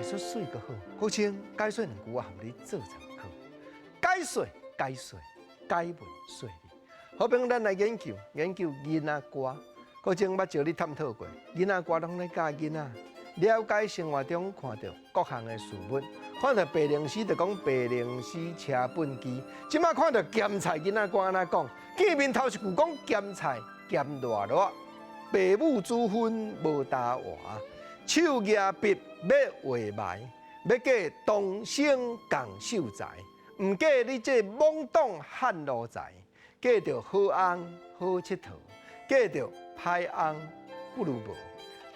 出水个好，好像解说两句啊，含你做参考。解说，解文说理。好朋咱来研究囡仔歌。好前捌招你探讨过，囡仔歌拢咧教囡仔了解生活中看到各项的事物。看到白灵诗就讲白灵诗车本机，即马看到咸菜囡仔歌安怎讲？见面头一句讲咸菜咸热热，爸母煮饭无搭话，手举笔要画埋，要嫁同生共秀才，毋嫁你这懵懂汉奴才，嫁着好翁好佚佗，嫁着歹翁不如无。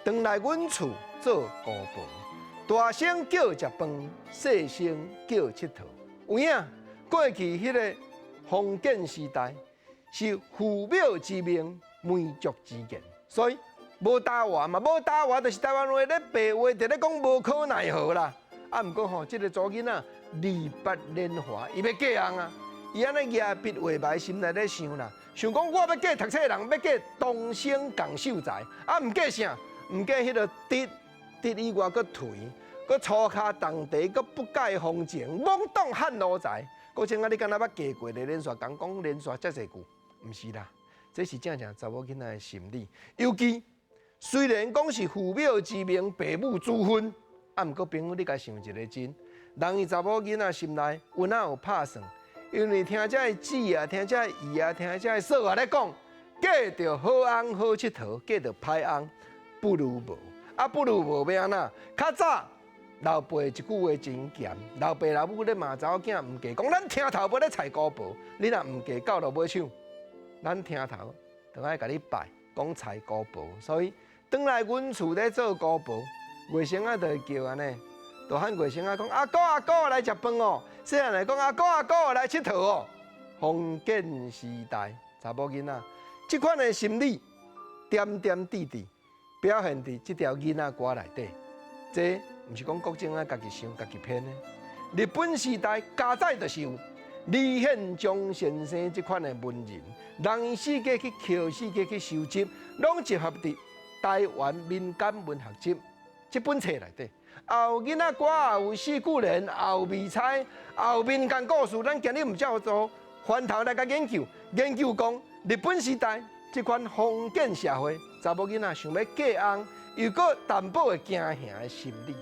回来阮厝做姑婆。大声叫食饭，细声叫佚佗。有影，过去迄个封建时代是父母之命，媒妁之言，所以无搭话嘛，无搭话就是台湾话咧白话，就咧讲无可奈何啦。啊，毋过吼，即个查囡仔二八年华，伊要嫁人啊，伊安尼举笔画埋，心内咧想啦，想讲我要嫁读册人，要嫁同生共秀才，啊，毋嫁啥？毋嫁迄个直以外，佮颓，佮粗骹重地，佮不解风情，懵懂汉奴才。佮像你敢若捌嫁过的连续讲连续遮侪句，毋是啦，这是正查某囡仔的心理。尤其虽然讲是父母之命，爸母之婚，啊，毋过朋友你甲想一个真，人伊查某囡仔心内有哪有拍算？因为听这个姊啊，听这个姨啊，听这个嫂啊咧讲，嫁着好翁好佚佗，嫁着歹翁不如无。啊，不如无要安怎？较早老爸一句话真咸，老爸老母咧骂查某囝毋嫁，讲咱听头要咧采姑婆，你若毋嫁，狗就尾抢。咱听头就爱甲你拜，讲采姑婆。所以，转来阮厝咧做姑婆，月生啊就会叫安尼，就喊月生啊讲阿哥来食饭哦。细汉来讲阿哥来佚佗哦。封建时代查某囡仔，即款的心理点点滴滴。表现伫即条囡仔歌内底，这毋是讲国政啊家己想家己编的。日本时代加载就是有李宪章先生即款的文人，人世界去扣世界去收集，拢集合伫台湾民间文学集即本册内底。后囡仔歌也有四句联，也有味菜，也有民间故事。咱今日毋叫做翻头来甲研究讲日本时代。即款封建社会，查某囡仔想要嫁翁，又搁淡薄的惊吓的心理。